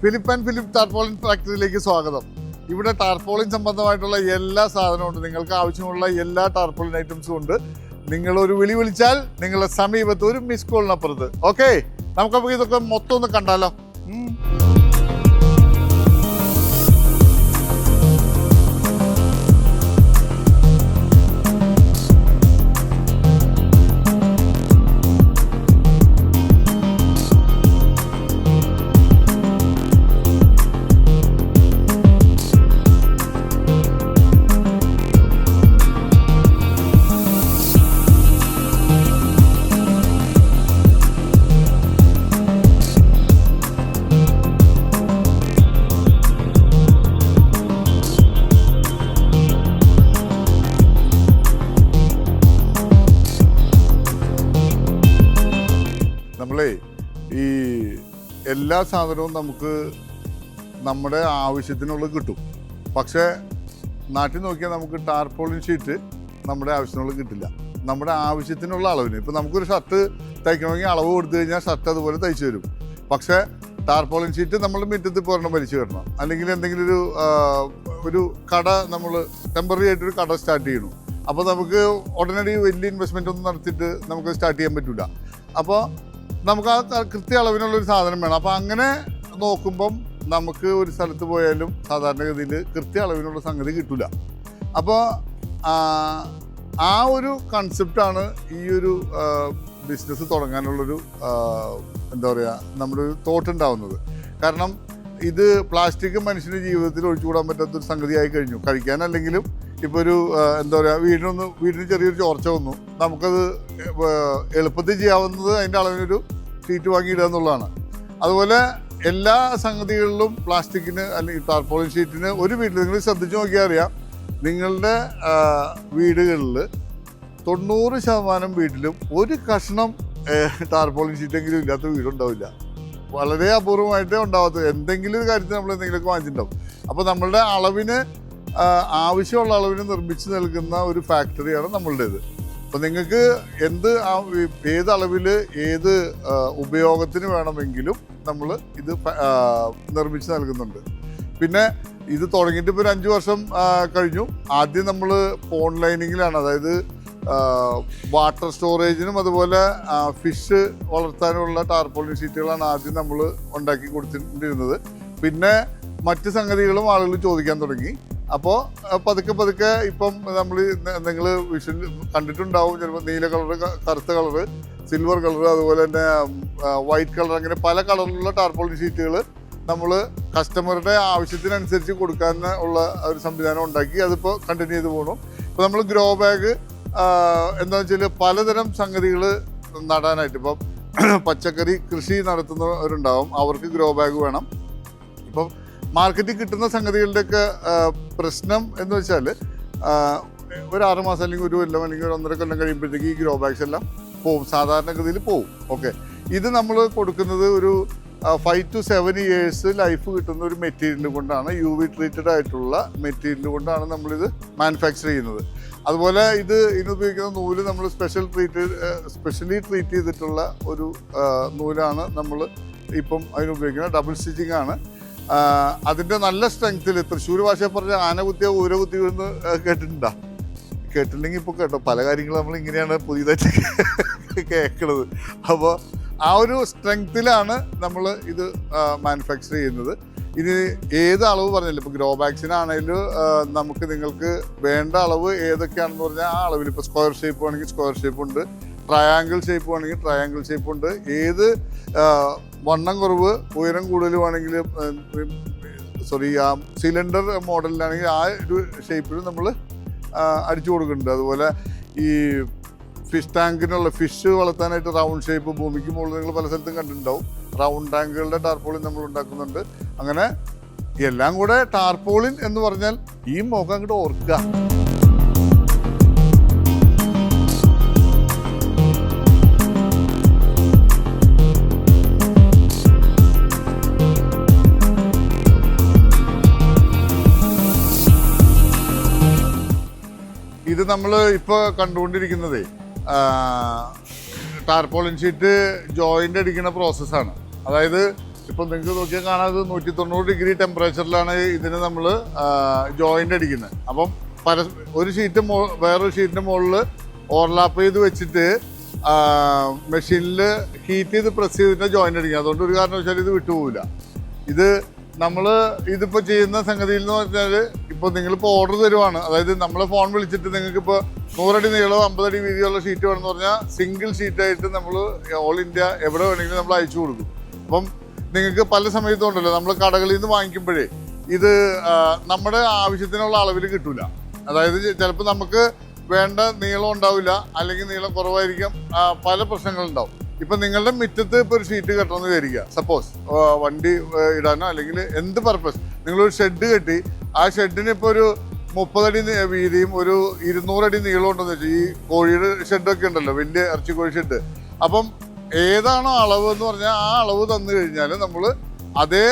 Philip and Philip tarpaulin ഫാക്ടറിയിലേക്ക് സ്വാഗതം. ഇവിടെ tarpaulin സംബന്ധമായിട്ടുള്ള എല്ലാ സാധനവും ഉണ്ട്. നിങ്ങൾക്ക് ആവശ്യമുള്ള എല്ലാ ടാർപോളിൻ ഐറ്റംസും ഉണ്ട്. നിങ്ങളൊരു വിളി വിളിച്ചാൽ നിങ്ങളുടെ സമീപത്ത് ഒരു മിസ് കോളിനപ്പുറത്ത്. ഓക്കെ, നമുക്കപ്പോൾ ഇതൊക്കെ മൊത്തം ഒന്ന് കണ്ടാലോ. നമ്മളെ ഈ എല്ലാ സാധനവും നമുക്ക് നമ്മുടെ ആവശ്യത്തിനുള്ളത് കിട്ടും. പക്ഷേ നാട്ടിൽ നോക്കിയാൽ നമുക്ക് ടാർപോളിൻ ഷീറ്റ് നമ്മുടെ ആവശ്യത്തിനുള്ളത് കിട്ടില്ല. നമ്മുടെ ആവശ്യത്തിനുള്ള അളവിന് ഇപ്പോൾ നമുക്കൊരു ഷർട്ട് തയ്ക്കണമെങ്കിൽ അളവ് കൊടുത്തു കഴിഞ്ഞാൽ ഷർട്ട് അതുപോലെ തയ്ച്ചു തരും. പക്ഷേ ടാർപോളിൻ ഷീറ്റ് നമ്മൾ മുറ്റത്ത് പോരണം വലിച്ചു കിടണം. അല്ലെങ്കിൽ എന്തെങ്കിലും ഒരു കട നമ്മൾ ടെമ്പററി ആയിട്ടൊരു കട സ്റ്റാർട്ട് ചെയ്യണം. അപ്പോൾ നമുക്ക് ഉടനടി വലിയ ഇൻവെസ്റ്റ്മെൻ്റ് ഒന്നും നടത്തിയിട്ട് നമുക്ക് സ്റ്റാർട്ട് ചെയ്യാൻ പറ്റില്ല. അപ്പോൾ നമുക്ക് ആ കൃത്യ അളവിനുള്ളൊരു സാധനം വേണം. അപ്പോൾ അങ്ങനെ നോക്കുമ്പം നമുക്ക് ഒരു സ്ഥലത്ത് പോയാലും സാധാരണഗതിയിൽ കൃത്യ അളവിനുള്ള സംഗതി കിട്ടില്ല. അപ്പോൾ ആ ഒരു കൺസെപ്റ്റാണ് ഈ ഒരു ബിസിനസ് തുടങ്ങാനുള്ളൊരു എന്താ പറയുക നമ്മുടെ ഒരു തോട്ട് ഉണ്ടാവുന്നത്. കാരണം ഇത് പ്ലാസ്റ്റിക് മനുഷ്യൻ്റെ ജീവിതത്തിൽ ഒഴിച്ചുകൂടാൻ പറ്റാത്തൊരു സംഗതിയായി കഴിഞ്ഞു. കഴിക്കാനല്ലെങ്കിലും ഇപ്പോൾ ഒരു എന്താ പറയുക വീടിന് ചെറിയൊരു ചോർച്ച വന്നു, നമുക്കത് എളുപ്പത്തിൽ ചെയ്യാവുന്നത് അതിൻ്റെ അളവിനൊരു ഷീറ്റ് വാങ്ങിയിടുക എന്നുള്ളതാണ്. അതുപോലെ എല്ലാ സംഗതികളിലും പ്ലാസ്റ്റിക്കിന് അല്ലെങ്കിൽ ടാർപോളിൻ ഷീറ്റിന് ഒരു വീട്ടിൽ നിങ്ങൾ ശ്രദ്ധിച്ച് നോക്കിയാൽ അറിയാം, നിങ്ങളുടെ വീടുകളിൽ 90% വീട്ടിലും ഒരു കഷ്ണം ടാർപോളിൻ ഷീറ്റെങ്കിലും ഇല്ലാത്ത വീടുണ്ടാവില്ല. വളരെ അപൂർവമായിട്ടേ ഉണ്ടാവാത്തത്. എന്തെങ്കിലും ഒരു കാര്യത്തിൽ നമ്മൾ എന്തെങ്കിലുമൊക്കെ വാങ്ങിച്ചിട്ടുണ്ടാവും. അപ്പോൾ നമ്മളുടെ അളവിന് ആവശ്യമുള്ള അളവിന് നിർമ്മിച്ച് നൽകുന്ന ഒരു ഫാക്ടറിയാണ് നമ്മളുടേത്. അപ്പോൾ നിങ്ങൾക്ക് ഏത് അളവിൽ ഏത് ഉപയോഗത്തിന് വേണമെങ്കിലും നമ്മൾ ഇത് നിർമ്മിച്ച് നൽകുന്നുണ്ട്. പിന്നെ ഇത് തുടങ്ങിയിട്ട് ഇപ്പോൾ ഒരു 5 വർഷം കഴിഞ്ഞു. ആദ്യം നമ്മൾ പോൺ ലൈനിങ്ങിലാണ്, അതായത് വാട്ടർ സ്റ്റോറേജിനും അതുപോലെ ഫിഷ് വളർത്താനുള്ള ടാർപോളിൻ ഷീറ്റുകളാണ് ആദ്യം നമ്മൾ ഉണ്ടാക്കി കൊടുത്തിട്ടിരുന്നത്. പിന്നെ മറ്റ് സംഗതികളും ആളുകൾ ചോദിക്കാൻ തുടങ്ങി. അപ്പോൾ പതുക്കെ ഇപ്പം നിങ്ങൾ വിഷൻ കണ്ടിട്ടുണ്ടാവും ചിലപ്പോൾ നീല കളറ്, കറുത്ത കളറ്, സിൽവർ കളറ്, അതുപോലെ തന്നെ വൈറ്റ് കളർ, അങ്ങനെ പല കളറിലുള്ള ടാർപോളിൻ ഷീറ്റുകൾ നമ്മൾ കസ്റ്റമറുടെ ആവശ്യത്തിനനുസരിച്ച് കൊടുക്കാൻ ഉള്ള ഒരു സംവിധാനം ഉണ്ടാക്കി. അതിപ്പോൾ കണ്ടിന്യൂ ചെയ്ത് പോകണം. ഇപ്പോൾ നമ്മൾ ഗ്രോ ബാഗ് എന്താണെന്ന് വെച്ചാൽ പലതരം സംഗതികൾ നടാനായിട്ട്, ഇപ്പം പച്ചക്കറി കൃഷി നടത്തുന്നവരുണ്ടാവും, അവർക്ക് ഗ്രോ ബാഗ് വേണം. ഇപ്പം മാർക്കറ്റിൽ കിട്ടുന്ന സംഗതികളുടെയൊക്കെ പ്രശ്നം എന്ന് വെച്ചാൽ ഒരു 6 മാസം അല്ലെങ്കിൽ ഒരു കൊല്ലം അല്ലെങ്കിൽ ഒരു 1.5 കൊല്ലം കഴിയുമ്പോഴത്തേക്ക് ഈ ഗ്രോ ബാഗ്സ് എല്ലാം പോവും, സാധാരണഗതിയിൽ പോവും. ഓക്കെ, ഇത് നമ്മൾ കൊടുക്കുന്നത് ഒരു 5 to 7 years ലൈഫ് കിട്ടുന്ന ഒരു മെറ്റീരിയൽ കൊണ്ടാണ്, UV ട്രീറ്റഡ് ആയിട്ടുള്ള മെറ്റീരിയൽ കൊണ്ടാണ് നമ്മളിത് മാനുഫാക്ചർ ചെയ്യുന്നത്. അതുപോലെ ഇതിനുപയോഗിക്കുന്ന നൂല് നമ്മൾ സ്പെഷ്യലി ട്രീറ്റ് ചെയ്തിട്ടുള്ള ഒരു നൂലാണ് നമ്മൾ ഇപ്പം അതിനുപയോഗിക്കുന്നത്. ഡബിൾ സ്റ്റിച്ചിങ് ആണ്. അതിൻ്റെ നല്ല സ്ട്രെങ്ത്തിൽ, തൃശ്ശൂർ ഭാഷ പറഞ്ഞ ആന കുത്തിയ ഊര കുത്തി എന്ന് കേട്ടില്ലെങ്കിൽ ഇപ്പോൾ കേട്ടോ, പല കാര്യങ്ങളും നമ്മൾ ഇങ്ങനെയാണ് പുതിയതായിട്ട് കേൾക്കുന്നത്. അപ്പോൾ ആ ഒരു സ്ട്രെങ്ത്തിലാണ് നമ്മൾ ഇത് മാനുഫാക്ചർ ചെയ്യുന്നത്. ഇത് ഏത് അളവ് പറഞ്ഞില്ല, ഇപ്പോൾ ഗ്രോ ബാഗ്സിനാണെങ്കിലും നിങ്ങൾക്ക് വേണ്ട അളവ് ഏതൊക്കെയാണെന്ന് പറഞ്ഞാൽ ആ അളവിൽ, ഇപ്പോൾ സ്ക്വയർ ഷേപ്പ് വേണമെങ്കിൽ സ്ക്വയർ ഷേപ്പ് ഉണ്ട്, ട്രയാങ്കിൾ ഷേപ്പ് വേണമെങ്കിൽ ട്രയാങ്കിൾ ഷേപ്പ് ഉണ്ട്, ഏത് വണ്ണം കുറവ് ഉയരം കൂടുതലുമാണെങ്കിൽ ആ സിലിണ്ടർ മോഡലിലാണെങ്കിൽ ആ ഒരു ഷേപ്പിൽ നമ്മൾ അടിച്ചു കൊടുക്കുന്നുണ്ട്. അതുപോലെ ഈ ഫിഷ് ടാങ്കിനുള്ള ഫിഷ് വളർത്താനായിട്ട് റൗണ്ട് ഷേപ്പ്, ഭൂമിക്ക് മുകളിൽ നിങ്ങൾ പല സ്ഥലത്തും കണ്ടിട്ടുണ്ടാവും, റൗണ്ട് ടാങ്കുകളുടെ ടാർപോളിൻ നമ്മൾ ഉണ്ടാക്കുന്നുണ്ട്. അങ്ങനെ എല്ലാം കൂടെ ടാർപോളിൻ എന്ന് പറഞ്ഞാൽ ഈ മുഖം അങ്ങോട്ട് ഓർക്കുക. ഇത് നമ്മൾ ഇപ്പോൾ കണ്ടുകൊണ്ടിരിക്കുന്നത് ടാർപോളിൻ ഷീറ്റ് ജോയിൻ്റ് അടിക്കുന്ന പ്രോസസ്സാണ്. അതായത് ഇപ്പം നിങ്ങൾക്ക് നോക്കിയാൽ കാണാതെ 190 ഡിഗ്രി ടെമ്പറേച്ചറിലാണ് ഇതിന് നമ്മൾ ജോയിൻ്റ് അടിക്കുന്നത്. അപ്പം ഒരു ഷീറ്റ് വേറൊരു ഷീറ്റിൻ്റെ മുകളിൽ ഓവർലാപ്പ് ചെയ്ത് വെച്ചിട്ട് മെഷീനിൽ ഹീറ്റ് ചെയ്ത് പ്രസ് ചെയ്തിട്ട് ജോയിൻ്റ് അടിക്കുക. അതുകൊണ്ട് ഒരു കാരണവശാലും ഇത് വിട്ടുപോകില്ല. ഇത് നമ്മൾ ഇതിപ്പോൾ ചെയ്യുന്ന സംഗതിയിൽ എന്ന് പറഞ്ഞാൽ ഇപ്പോൾ നിങ്ങളിപ്പോൾ ഓർഡർ തരുവാണ്, അതായത് നമ്മളെ ഫോൺ വിളിച്ചിട്ട് നിങ്ങൾക്കിപ്പോൾ 100 അടി നീളോ 50 അടി വീതിയുള്ള ഷീറ്റ് വേണമെന്ന് പറഞ്ഞാൽ സിംഗിൾ ഷീറ്റായിട്ട് നമ്മൾ ഓൾ ഇന്ത്യ എവിടെ വേണമെങ്കിലും നമ്മൾ അയച്ചു കൊടുക്കും. അപ്പം നിങ്ങൾക്ക് പല സമയത്തും ഉണ്ടല്ലോ, നമ്മൾ കടകളിൽ നിന്ന് വാങ്ങിക്കുമ്പോഴേ ഇത് നമ്മുടെ ആവശ്യത്തിനുള്ള അളവിൽ കിട്ടില്ല. അതായത് ചിലപ്പോൾ നമുക്ക് വേണ്ട നീളം ഉണ്ടാവില്ല, അല്ലെങ്കിൽ നീളം കുറവായിരിക്കും, പല പ്രശ്നങ്ങളുണ്ടാവും. ഇപ്പം നിങ്ങളുടെ മുറ്റത്ത് ഇപ്പോൾ ഒരു ഷീറ്റ് കെട്ടണമെന്ന് വിചാരിക്കുക, സപ്പോസ് വണ്ടി ഇടാനോ അല്ലെങ്കിൽ എന്ത് പർപ്പസ്, നിങ്ങളൊരു ഷെഡ് കെട്ടി ആ ഷെഡിന് ഇപ്പോൾ ഒരു 30 അടി വീതിയും ഒരു 200 അടി നീളം ഉണ്ടെന്ന് വെച്ചാൽ, ഈ കോഴിയുടെ ഷെഡൊക്കെ ഉണ്ടല്ലോ, വലിയ ഇറച്ചിക്കോഴി ഷെഡ്. അപ്പം ഏതാണോ അളവ് എന്ന് പറഞ്ഞാൽ ആ അളവ് തന്നു കഴിഞ്ഞാൽ നമ്മൾ അതേ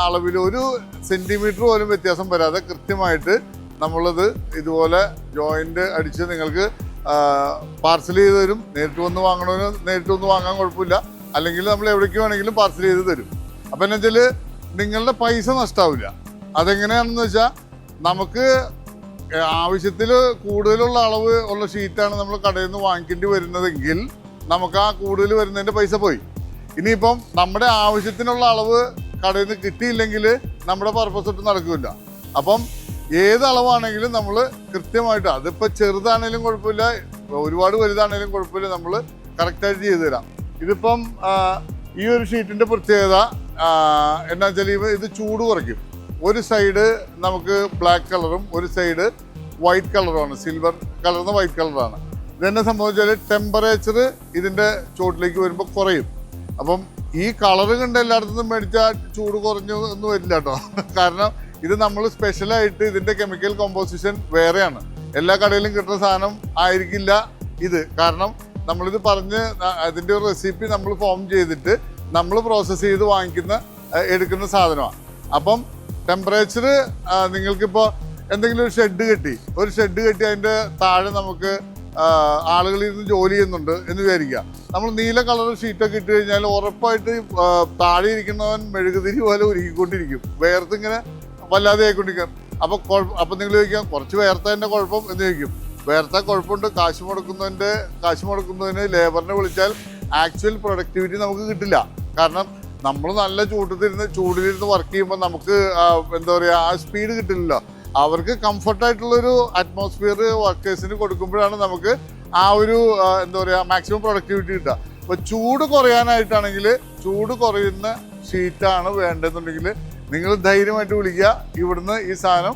അളവിൽ 1 സെൻറ്റിമീറ്റർ പോലും വ്യത്യാസം വരാതെ കൃത്യമായിട്ട് നമ്മളത് ഇതുപോലെ ജോയിൻ്റ് അടിച്ച് നിങ്ങൾക്ക് പാർസൽ ചെയ്ത് തരും. നേരിട്ട് വന്ന് വാങ്ങണമെന്ന് നേരിട്ട് വന്ന് വാങ്ങാൻ കുഴപ്പമില്ല, അല്ലെങ്കിൽ നമ്മൾ എവിടേക്ക് വേണമെങ്കിലും പാർസൽ ചെയ്ത് തരും. അപ്പം എന്ന് വെച്ചാൽ നിങ്ങളുടെ പൈസ നഷ്ടമാവില്ല. അതെങ്ങനെയാണെന്ന് വെച്ചാൽ, നമുക്ക് ആവശ്യത്തിൽ കൂടുതലുള്ള അളവ് ഉള്ള ഷീറ്റാണ് നമ്മൾ കടയിൽ നിന്ന് വാങ്ങിക്കേണ്ടി വരുന്നതെങ്കിൽ നമുക്ക് ആ കൂടുതൽ വരുന്നതിൻ്റെ പൈസ പോയി. ഇനിയിപ്പം നമ്മുടെ ആവശ്യത്തിനുള്ള അളവ് കടയിൽ നിന്ന് കിട്ടിയില്ലെങ്കിൽ നമ്മുടെ പർപ്പസ് ഒട്ടും നടക്കില്ല. അപ്പം ഏത് അളവാണെങ്കിലും നമ്മൾ കൃത്യമായിട്ട്, അതിപ്പോൾ ചെറുതാണേലും കുഴപ്പമില്ല, ഒരുപാട് വലുതാണേലും കുഴപ്പമില്ല, നമ്മൾ കറക്റ്റായിട്ട് ചെയ്തു തരാം. ഇതിപ്പം ഈ ഒരു ഷീറ്റിൻ്റെ പ്രത്യേകത എന്നാ വെച്ചാൽ ഇത് ചൂട് കുറയ്ക്കും. ഒരു സൈഡ് നമുക്ക് ബ്ലാക്ക് കളറും ഒരു സൈഡ് വൈറ്റ് കളറുമാണ്, സിൽവർ കളർന്ന വൈറ്റ് കളറാണ്. ഇതെന്നെ സംബന്ധിച്ചാൽ ടെമ്പറേച്ചർ ഇതിൻ്റെ ചുവട്ടിലേക്ക് വരുമ്പോൾ കുറയും. അപ്പം ഈ കളറ് കണ്ട് എല്ലായിടത്തും മേടിച്ചാൽ ചൂട് കുറഞ്ഞു ഒന്നും വരില്ല കേട്ടോ. കാരണം ഇത് നമ്മൾ സ്പെഷ്യലായിട്ട് ഇതിൻ്റെ കെമിക്കൽ കോമ്പോസിഷൻ വേറെയാണ്. എല്ലാ കടയിലും കിട്ടുന്ന സാധനം ആയിരിക്കില്ല ഇത്. കാരണം നമ്മളിത് പറഞ്ഞ് അതിൻ്റെ ഒരു റെസിപ്പി നമ്മൾ ഫോം ചെയ്തിട്ട് നമ്മൾ പ്രോസസ്സ് ചെയ്ത് എടുക്കുന്ന സാധനമാണ്. അപ്പം ടെമ്പറേച്ചർ നിങ്ങൾക്കിപ്പോൾ എന്തെങ്കിലും ഒരു ഷെഡ് കെട്ടി അതിൻ്റെ താഴെ നമുക്ക് ആളുകളിൽ നിന്ന് ജോലി ചെയ്യുന്നുണ്ട് എന്ന് വിചാരിക്കുക. നമ്മൾ നീല കളർ ഷീറ്റൊക്കെ ഇട്ട് കഴിഞ്ഞാൽ ഉറപ്പായിട്ട് താഴെ ഇരിക്കുന്നവൻ മെഴുകുതിരി പോലെ ഉരുക്കിക്കൊണ്ടിരിക്കും, വേർത്തിങ്ങനെ വല്ലാതെ ആയിക്കൊണ്ടിരിക്കും. അപ്പോൾ നിങ്ങൾ ചോദിക്കാം, കുറച്ച് വേർത്തതിൻ്റെ കുഴപ്പം എന്ന് ചോദിക്കും. വേർത്ത കുഴപ്പമുണ്ട്. കാശ് മുടക്കുന്നതിന് ലേബറിനെ വിളിച്ചാൽ ആക്ച്വൽ പ്രൊഡക്ടിവിറ്റി നമുക്ക് കിട്ടില്ല. കാരണം നമ്മൾ നല്ല ചൂടിലിരുന്ന് വർക്ക് ചെയ്യുമ്പോൾ നമുക്ക് എന്താ പറയുക, ആ സ്പീഡ് കിട്ടില്ലല്ലോ. അവർക്ക് കംഫർട്ടായിട്ടുള്ളൊരു അറ്റ്മോസ്ഫിയർ വർക്കേഴ്സിന് കൊടുക്കുമ്പോഴാണ് നമുക്ക് ആ ഒരു എന്താ പറയുക മാക്സിമം പ്രൊഡക്ടിവിറ്റി കിട്ടുക. അപ്പോൾ ചൂട് കുറയാനായിട്ടാണെങ്കിൽ ചൂട് കുറയുന്ന ഷീറ്റാണ് വേണ്ടതെന്നുണ്ടെങ്കിൽ നിങ്ങൾ ധൈര്യമായിട്ട് വിളിക്കുക, ഇവിടുന്ന് ഈ സാധനം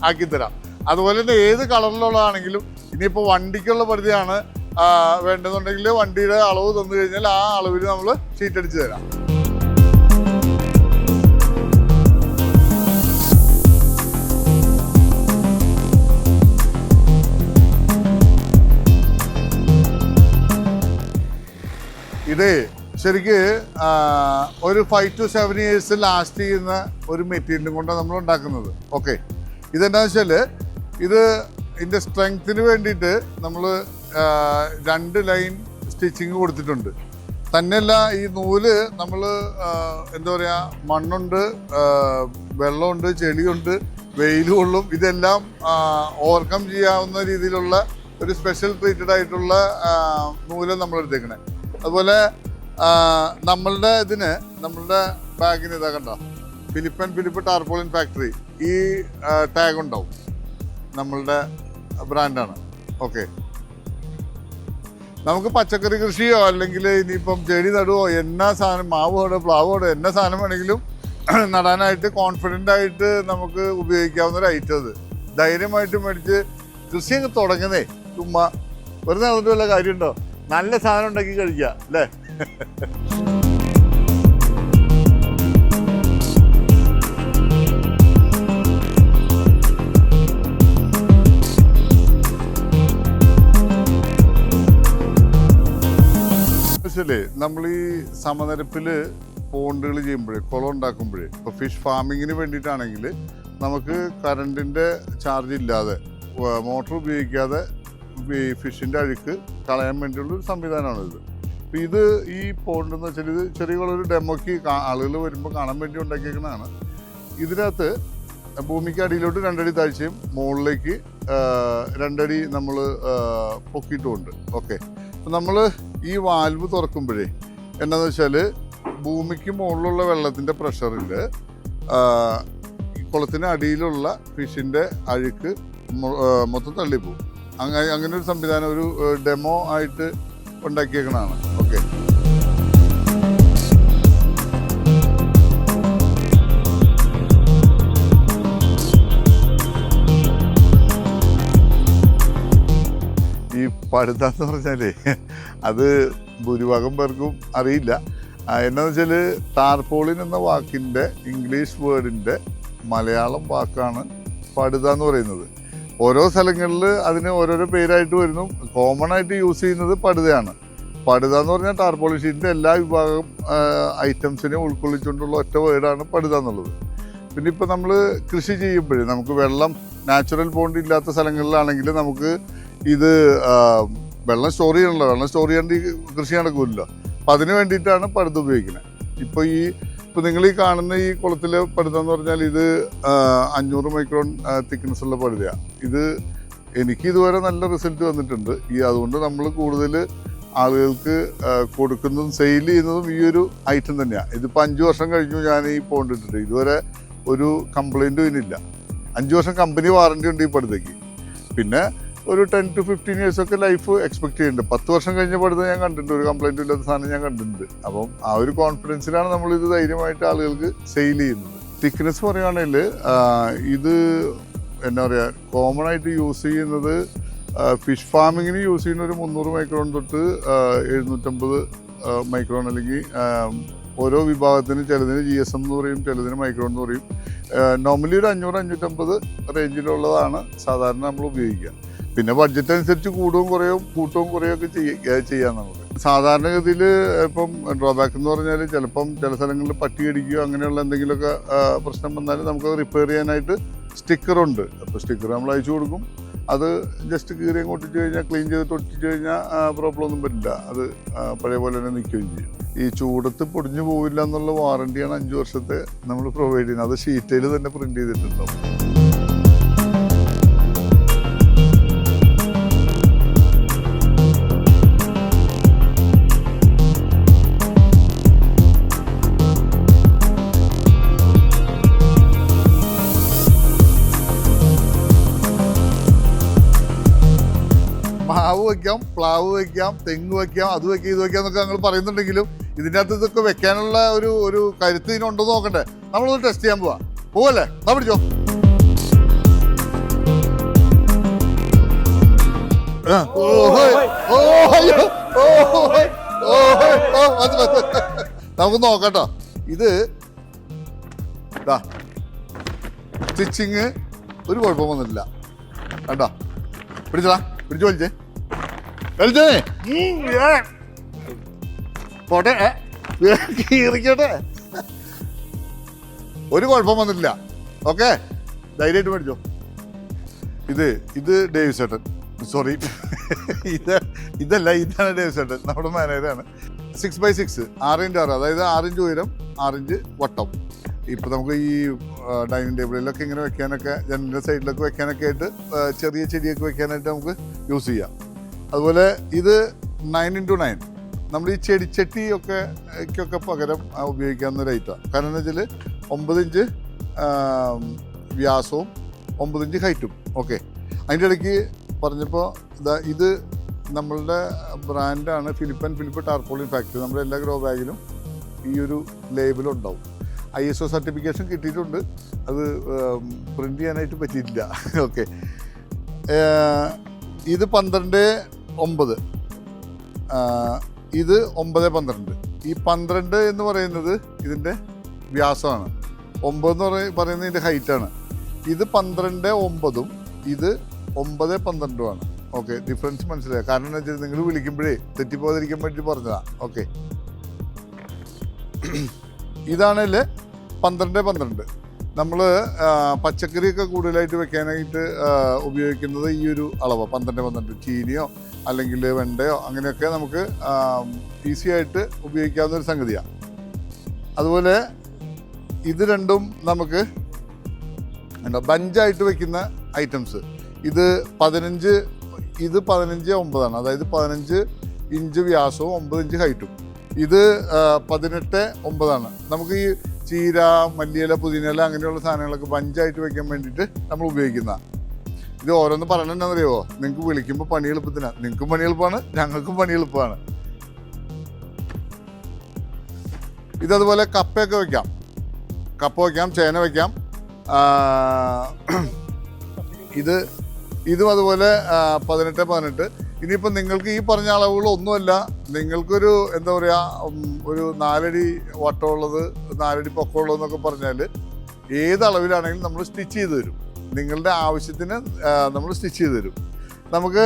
ആക്കിത്തരാം. അതുപോലെ തന്നെ ഏത് കളറിലുള്ളതാണെങ്കിലും, ഇനിയിപ്പോൾ വണ്ടിക്കുള്ള പരിധിയാണ് വേണ്ടതെന്നുണ്ടെങ്കിൽ വണ്ടിയുടെ അളവ് തന്നു കഴിഞ്ഞാൽ ആ അളവിൽ നമ്മൾ ഷീറ്റ് അടിച്ച് തരാം. ഇതേ ശരിക്ക് ഒരു 5 to 7 years ലാസ്റ്റ് ചെയ്യുന്ന ഒരു മെറ്റീരിയലും കൊണ്ടാണ് നമ്മൾ ഉണ്ടാക്കുന്നത്. ഓക്കെ, ഇതെന്താണെന്ന് വെച്ചാൽ ഇതിൻ്റെ സ്ട്രെങ്ത്തിന് വേണ്ടിയിട്ട് നമ്മൾ 2 ലൈൻ സ്റ്റിച്ചിങ് കൊടുത്തിട്ടുണ്ട്. തന്നെയല്ല, ഈ നൂല് നമ്മൾ എന്താ പറയുക, മണ്ണുണ്ട്, വെള്ളമുണ്ട്, ചെളിയുണ്ട്, വെയിൽ കൊള്ളും, ഇതെല്ലാം ഓവർകം ചെയ്യാവുന്ന രീതിയിലുള്ള ഒരു സ്പെഷ്യൽ ട്രീറ്റഡ് ആയിട്ടുള്ള നൂല് നമ്മൾ എടുത്തേക്കണേ. അതുപോലെ നമ്മളുടെ ബാഗിന് ഇതാ കണ്ടോ, ഫിലിപ്പ് ടാർപോളിൻ ഫാക്ടറി, ഈ ടാഗ് ഉണ്ടാവും, നമ്മളുടെ ബ്രാൻഡാണ്. ഓക്കെ, നമുക്ക് പച്ചക്കറി കൃഷിയോ അല്ലെങ്കിൽ ഇനിയിപ്പം ചെടി നടുവോ എന്നാ സാധനം, മാവോടോ പ്ലാവോടോ എന്നാ സാധനം വേണമെങ്കിലും നടാനായിട്ട് കോൺഫിഡൻ്റ് ആയിട്ട് നമുക്ക് ഉപയോഗിക്കാവുന്ന ഒരു ഐറ്റം. അത് ധൈര്യമായിട്ട് മേടിച്ച് കൃഷിയൊക്കെ തുടങ്ങുന്നേ, ചുമ്മാ വെറുതെ അതിൻ്റെ വല്ല കാര്യമുണ്ടോ? നല്ല സാധനം ഉണ്ടാക്കി കഴിക്കുക അല്ലേ? നമ്മൾ ഈ സമനിരപ്പിൽ പോണ്ടുകൾ ചെയ്യുമ്പോഴേ, കുളം ഉണ്ടാക്കുമ്പോഴേ, ഇപ്പോൾ ഫിഷ് ഫാമിങ്ങിന് വേണ്ടിയിട്ടാണെങ്കിൽ നമുക്ക് കറണ്ടിൻ്റെ ചാർജ് ഇല്ലാതെ മോട്ടോർ ഉപയോഗിക്കാതെ ഈ ഫിഷിൻ്റെ അഴുക്ക് കളയാൻ വേണ്ടിയുള്ളൊരു സംവിധാനമാണിത്. അപ്പോൾ ഇത് ഈ പോണ്ട് എന്ന് വെച്ചാൽ ഇത് ചെറിയൊരു ഡെമോക്ക് ആളുകൾ വരുമ്പോൾ കാണാൻ വേണ്ടി ഉണ്ടാക്കിയേക്കുന്നതാണ്. ഇതിനകത്ത് ഭൂമിക്ക് അടിയിലോട്ട് 2 അടി താഴ്ചയും മുകളിലേക്ക് 2 അടി നമ്മൾ പൊക്കിയിട്ടുമുണ്ട്. ഓക്കെ, അപ്പം നമ്മൾ ഈ വാൽവ് തുറക്കുമ്പോഴേ എന്താണെന്ന് വെച്ചാൽ ഭൂമിക്ക് മുകളിലുള്ള വെള്ളത്തിൻ്റെ പ്രഷറിൽ കുളത്തിന് അടിയിലുള്ള ഫിഷിൻ്റെ അഴുക്ക് മൊത്തം തള്ളിപ്പോവും. അങ്ങനെ ഒരു സംവിധാനം ഒരു ഡെമോ ആയിട്ട് ഉണ്ടാക്കിയേക്കണതാണ്. ഓക്കെ, ഈ പടുത എന്ന് പറഞ്ഞാലേ അത് ഭൂരിഭാഗം പേർക്കും അറിയില്ല. എന്നാന്ന് വെച്ചാൽ ടാർപോളിൻ എന്ന വാക്കിൻ്റെ ഇംഗ്ലീഷ് വേർഡിൻ്റെ മലയാളം വാക്കാണ് പടുത എന്ന് പറയുന്നത്. ഓരോ സ്ഥലങ്ങളിൽ അതിന് ഓരോരോ പേരായിട്ട് വരുന്നു. കോമൺ ആയിട്ട് യൂസ് ചെയ്യുന്നത് പടുതയാണ്. പടുത എന്ന് പറഞ്ഞാൽ ടാർപോളിൻ ഷീറ്റിൻ്റെ എല്ലാ വിഭാഗം ഐറ്റംസിനെയും ഉൾക്കൊള്ളിച്ചുകൊണ്ടുള്ള ഒറ്റ വേർഡാണ് പടുത എന്നുള്ളത്. പിന്നെ ഇപ്പോൾ നമ്മൾ കൃഷി ചെയ്യുമ്പോഴേ നമുക്ക് വെള്ളം നാച്ചുറൽ പോണ്ട് ഇല്ലാത്ത സ്ഥലങ്ങളിലാണെങ്കിൽ നമുക്ക് ഇത് വെള്ളം സ്റ്റോർ ചെയ്യണമല്ലോ. വെള്ളം സ്റ്റോർ ചെയ്യാണ്ട് ഈ കൃഷി നടക്കില്ലല്ലോ. അപ്പം അതിന് വേണ്ടിയിട്ടാണ് പടുത ഉപയോഗിക്കുന്നത്. ഇപ്പോൾ നിങ്ങൾ ഈ കാണുന്ന ഈ കുളത്തിലെ പടുത എന്ന് പറഞ്ഞാൽ ഇത് 500 മൈക്രോൺ തിക്നെസ് ഉള്ള പടുതയാണ്. ഇത് എനിക്ക് ഇതുവരെ നല്ല റിസൾട്ട് വന്നിട്ടുണ്ട്. അതുകൊണ്ട് നമ്മൾ കൂടുതൽ ആളുകൾക്ക് കൊടുക്കുന്നതും സെയിൽ ചെയ്യുന്നതും ഈ ഒരു ഐറ്റം തന്നെയാണ്. ഇതിപ്പോൾ 5 വർഷം കഴിഞ്ഞു ഞാൻ ഈ പോണ്ട് ഇട്ടിട്ട്, ഇതുവരെ ഒരു കംപ്ലൈൻറ്റും ഇതിനില്ല. 5 വർഷം കമ്പനി വാറണ്ടി ഉണ്ട് ഈ പടുതയ്ക്ക്. പിന്നെ ഒരു 10 to 15 years ഒക്കെ ലൈഫ് എക്സ്പെക്ട് ചെയ്യുന്നുണ്ട്. 10 വർഷം കഴിഞ്ഞ പടുത ഞാൻ കണ്ടിട്ടുണ്ട്, ഒരു കംപ്ലൈൻറ്റും ഇല്ലാത്ത സാധനം ഞാൻ കണ്ടിട്ടുണ്ട്. അപ്പം ആ ഒരു കോൺഫിഡൻസിലാണ് നമ്മളിത് ധൈര്യമായിട്ട് ആളുകൾക്ക് സെയിൽ ചെയ്യുന്നത്. തിക്നെസ് പറയുകയാണെങ്കിൽ ഇത് എന്താ പറയുക, കോമൺ ആയിട്ട് യൂസ് ചെയ്യുന്നത് ഫിഷ് ഫാമിങ്ങിന് യൂസ് ചെയ്യുന്ന ഒരു 300 മൈക്രോൺ തൊട്ട് 750 മൈക്രോൺ, അല്ലെങ്കിൽ ഓരോ വിഭാഗത്തിന് ചിലതിന് GSM എന്ന് പറയും, ചിലതിന് മൈക്രോൺ എന്ന് പറയും. നോർമലി ഒരു 500-550 റേഞ്ചിലുള്ളതാണ് സാധാരണ നമ്മൾ ഉപയോഗിക്കുക. പിന്നെ ബഡ്ജറ്റ് അനുസരിച്ച് കൂട്ടുകയും കുറയുകയൊക്കെ ചെയ്യാം നമുക്ക്. സാധാരണഗതിയിൽ ഇപ്പം ഡ്രോബാക്ക് എന്ന് പറഞ്ഞാൽ ചിലപ്പം ചില സ്ഥലങ്ങളിൽ പട്ടി കടിക്കുകയോ അങ്ങനെയുള്ള എന്തെങ്കിലുമൊക്കെ പ്രശ്നം വന്നാലും നമുക്ക് റിപ്പയർ ചെയ്യാനായിട്ട് സ്റ്റിക്കറുണ്ട്. അപ്പോൾ സ്റ്റിക്കർ നമ്മൾ അയച്ചു കൊടുക്കും. അത് ജസ്റ്റ് കീറി ഒട്ടിച്ച് കഴിഞ്ഞാൽ, ക്ലീൻ ചെയ്തിട്ട് ഒട്ടിച്ച് കഴിഞ്ഞാൽ പ്രോബ്ലം ഒന്നും പറ്റില്ല. അത് പഴയ പോലെ തന്നെ നിൽക്കുകയും ചെയ്യും. ഈ ചൂടത്ത് പൊടിഞ്ഞു പോവില്ല എന്നുള്ള വാറണ്ടിയാണ് 5 വർഷത്തെ നമ്മൾ പ്രൊവൈഡ് ചെയ്യുന്നത്. അത് ഷീറ്റയിൽ തന്നെ പ്രിൻ്റ് ചെയ്തിട്ടുണ്ടാവും. മാവ് വയ്ക്കാം, പ്ലാവ് വയ്ക്കാം, തെങ്ങ് വയ്ക്കാം, അത് വയ്ക്കാം, ഇത് വയ്ക്കാം എന്നൊക്കെ ഞങ്ങൾ പറയുന്നുണ്ടെങ്കിലും ഇതിൻ്റെ അകത്ത് ഇതൊക്കെ വെക്കാനുള്ള ഒരു കരുത്ത് ഇതിനുണ്ടോ നോക്കണ്ടേ. നമ്മളൊന്ന് ടെസ്റ്റ് ചെയ്യാൻ പോവല്ലേ? എന്നാ പിടിച്ചോ. നമുക്ക് നോക്കട്ടോ. ഇത് സ്റ്റിച്ചിങ് ഒരു കുഴപ്പം വന്നിട്ടില്ല. കണ്ടോ? പിടിച്ചോളാം, പിടിച്ചു വലിച്ചേ പോട്ടെ, കീറിക്കോട്ടെ. ഒരു കുഴപ്പം വന്നിട്ടില്ല. ഓക്കെ, ധൈര്യമായിട്ട് മേടിച്ചോ. ഇത് ഡേവിസ് ചേട്ടൻ, സോറി ഇതാണ് ഡേവിസ് ചേട്ടൻ, നമ്മുടെ മാനേജറാണ്. 6x6 6x6, അതായത് 6 ഇഞ്ച് ഉയരം, 6 ഇഞ്ച് വട്ടം. ഇപ്പോൾ നമുക്ക് ഈ ഡൈനിങ് ടേബിളിലൊക്കെ ഇങ്ങനെ വെക്കാനൊക്കെ, ജനലിൻ്റെ സൈഡിലൊക്കെ വെക്കാനൊക്കെ ആയിട്ട്, ചെറിയ ചെടിയൊക്കെ വെക്കാനായിട്ട് നമുക്ക് യൂസ് ചെയ്യാം. അതുപോലെ ഇത് 9x9, നമ്മൾ ഈ ചെടിച്ചട്ടിയൊക്കെ പകരം ഉപയോഗിക്കാവുന്ന ഒരു ഐറ്റമാണ്. കാരണം എന്താ വെച്ചാൽ 9 ഇഞ്ച് വ്യാസവും 9 ഇഞ്ച് ഹൈറ്റും. ഓക്കെ, അതിൻ്റെ ഇടയ്ക്ക് പറഞ്ഞപ്പോൾ ഇത് നമ്മളുടെ ബ്രാൻഡാണ് ഫിലിപ്പ് ടാർപോളിൻ ഫാക്ടറി. നമ്മുടെ എല്ലാ ഗ്രോ ബാഗിലും ഈ ഒരു ലേബലുണ്ടാവും. ISO സർട്ടിഫിക്കേഷൻ കിട്ടിയിട്ടുണ്ട്. അത് പ്രിൻ്റ് ചെയ്യാനായിട്ട് പറ്റിയിട്ടില്ല. ഓക്കെ, ഇത് 12-9, ഇത് 9-12. ഈ 12 എന്ന് പറയുന്നത് ഇതിൻ്റെ വ്യാസമാണ്, 9 എന്ന് പറയുന്നത് ഇതിൻ്റെ ഹൈറ്റാണ്. ഇത് 12-9, ഇത് 9-12. ഓക്കെ, ഡിഫറൻസ് മനസ്സിലായി. കാരണം എന്താ വെച്ചാൽ നിങ്ങൾ വിളിക്കുമ്പോഴേ തെറ്റിപ്പോകാതിരിക്കാൻ വേണ്ടി പറഞ്ഞതാണ്. ഓക്കെ, ഇതാണല്ലേ 12-12. നമ്മൾ പച്ചക്കറിയൊക്കെ കൂടുതലായിട്ട് വെക്കാനായിട്ട് ഉപയോഗിക്കുന്നത് ഈ ഒരു അളവ് 12-12. ചീനിയോ അല്ലെങ്കിൽ വെണ്ടയോ അങ്ങനെയൊക്കെ നമുക്ക് ഈസി ആയിട്ട് ഉപയോഗിക്കാവുന്ന ഒരു സംഗതിയാണ്. അതുപോലെ ഇത് രണ്ടും നമുക്ക് എന്താ ബഞ്ചായിട്ട് വെക്കുന്ന ഐറ്റംസ്. ഇത് 15 9 അതായത് 15 ഇഞ്ച് വ്യാസവും 9 ഇഞ്ച് ഹൈറ്റും. ഇത് 18 9. നമുക്ക് ഈ ചീര, മല്ലിയില, പുതിനയില അങ്ങനെയുള്ള സാധനങ്ങളൊക്കെ ബഞ്ചായിട്ട് വെക്കാൻ വേണ്ടിയിട്ട് നമ്മൾ ഉപയോഗിക്കുന്ന. ഇത് ഓരോന്ന് പറയണെന്നറിയോ, നിങ്ങൾക്ക് വിളിക്കുമ്പോൾ പണി എളുപ്പത്തിനാണ്. നിങ്ങൾക്കും പണി എളുപ്പമാണ്, ഞങ്ങൾക്കും പണി എളുപ്പമാണ്. ഇതതുപോലെ കപ്പയൊക്കെ വെക്കാം, കപ്പ വയ്ക്കാം, ചേന വയ്ക്കാം. ഇതും അതുപോലെ 18 18. ഇനിയിപ്പോൾ നിങ്ങൾക്ക് ഈ പറഞ്ഞ അളവുകളൊന്നുമല്ല, നിങ്ങൾക്കൊരു എന്താ പറയുക, ഒരു 4 അടി വട്ടമുള്ളത് 4 അടി പൊക്കമുള്ളതെന്നൊക്കെ പറഞ്ഞാൽ ഏത് അളവിലാണെങ്കിലും നമ്മൾ സ്റ്റിച്ച് ചെയ്ത് തരും. നിങ്ങളുടെ ആവശ്യത്തിന് നമ്മൾ സ്റ്റിച്ച് ചെയ്ത് തരും. നമുക്ക്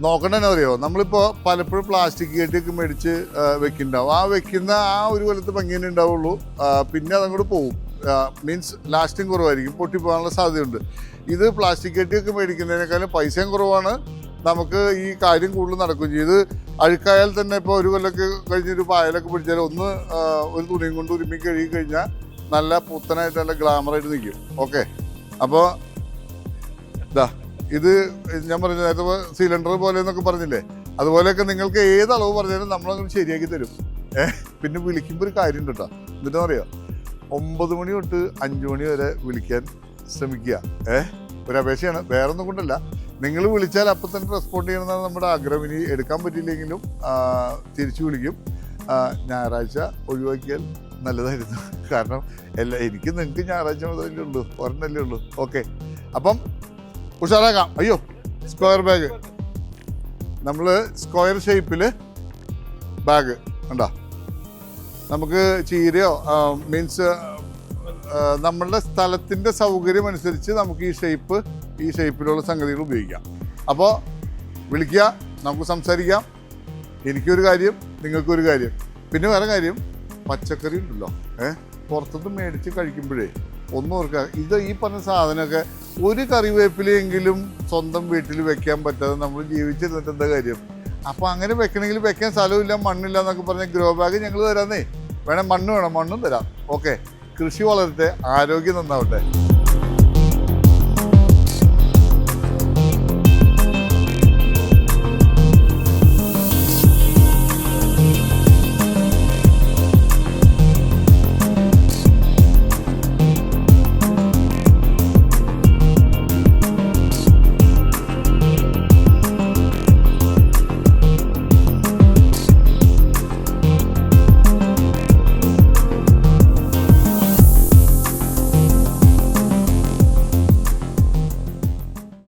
നോക്കണമെന്ന് അറിയോ, നമ്മളിപ്പോൾ പലപ്പോഴും പ്ലാസ്റ്റിക് കെട്ടിയൊക്കെ മേടിച്ച് വെക്കുന്നുണ്ടാവും. ആ വെക്കുന്ന ആ ഒരു കൊല്ലത്ത് ഭംഗിയേ ഉണ്ടാവുള്ളൂ, പിന്നെ അതങ്ങോട്ട് പോവും. മീൻസ് ലാസ്റ്റിങ് കുറവായിരിക്കും, പൊട്ടിപ്പോകാനുള്ള സാധ്യതയുണ്ട്. ഇത് പ്ലാസ്റ്റിക് കെട്ടിയൊക്കെ മേടിക്കുന്നതിനേക്കാളും പൈസയും കുറവാണ്, നമുക്ക് ഈ കാര്യം കൂടുതൽ നടക്കുകയും ചെയ്യും. ഇത് അഴുക്കായാൽ തന്നെ ഇപ്പോൾ ഒരു കൊല്ലമൊക്കെ കഴിഞ്ഞൊരു പായലൊക്കെ പിടിച്ചാൽ ഒരു തുണിയും കൊണ്ട് ഉരുമ്മി കഴുകി കഴിഞ്ഞാൽ നല്ല പുത്തനായിട്ട് നല്ല ഗ്ലാമറായിട്ട് നിൽക്കും. ഓക്കെ, അപ്പോൾ ഇതാ ഇത് ഞാൻ പറഞ്ഞ നേരത്തെ സിലിണ്ടർ പോലെ എന്നൊക്കെ പറഞ്ഞില്ലേ, അതുപോലെയൊക്കെ നിങ്ങൾക്ക് ഏത് അളവ് പറഞ്ഞാലും നമ്മളങ്ങനെ ശരിയാക്കി തരും. പിന്നെ വിളിക്കുമ്പോൾ ഒരു കാര്യം ഉണ്ട് കേട്ടോ, എന്നിട്ട് അറിയാം, 9 മണി തൊട്ട് 5 മണി വരെ വിളിക്കാൻ ശ്രമിക്കുക. ഒരു അപേക്ഷയാണ്, വേറൊന്നും കൊണ്ടല്ല. നിങ്ങൾ വിളിച്ചാൽ അപ്പം തന്നെ റെസ്പോണ്ട് ചെയ്യണമെന്നാണ് നമ്മുടെ ആഗ്രഹം. ഇനി എടുക്കാൻ പറ്റിയില്ലെങ്കിലും തിരിച്ചു വിളിക്കും. ഞായറാഴ്ച ഒഴിവാക്കിയാൽ നല്ലതായിരുന്നു, കാരണം എനിക്ക് നിങ്ങൾക്ക് ഞായറാഴ്ച മുതലല്ലേ ഉള്ളൂ, ഒരെണ്ണല്ലേ ഉള്ളൂ. ഓക്കെ, അപ്പം ഉഷാറാക്കാം. അയ്യോ, സ്ക്വയർ ബാഗ്, നമ്മൾ സ്ക്വയർ ഷേപ്പിൽ ബാഗ് ഉണ്ടോ, നമുക്ക് ചീരയോ മീൻസ് നമ്മളുടെ സ്ഥലത്തിൻ്റെ സൗകര്യം അനുസരിച്ച് നമുക്ക് ഈ ഷേപ്പിലുള്ള സംഗതികൾ ഉപയോഗിക്കാം. അപ്പോൾ വിളിക്കുക, നമുക്ക് സംസാരിക്കാം. എനിക്കൊരു കാര്യം, നിങ്ങൾക്കൊരു കാര്യം. പിന്നെ വേറെ കാര്യം, പച്ചക്കറി ഉണ്ടല്ലോ, പുറത്തുനിന്ന് മേടിച്ച് കഴിക്കുമ്പോഴേ ഒന്നും ഓർക്കുക, ഈ പറഞ്ഞ സാധനമൊക്കെ ഒരു കറിവേപ്പിലെങ്കിലും സ്വന്തം വീട്ടിൽ വെക്കാൻ പറ്റാതെ നമ്മൾ ജീവിച്ചിരുന്നിട്ട് എന്താ കാര്യം? അപ്പോൾ അങ്ങനെ വെക്കണമെങ്കിൽ വെക്കാൻ സ്ഥലമില്ല, മണ്ണില്ല എന്നൊക്കെ പറഞ്ഞാൽ ഗ്രോ ബാഗ് ഞങ്ങൾ തരാന്നേ. വേണം മണ്ണ് വേണം, മണ്ണും തരാം. ഓക്കെ, കൃഷി വളരട്ടെ, ആരോഗ്യം നന്നാവട്ടെ.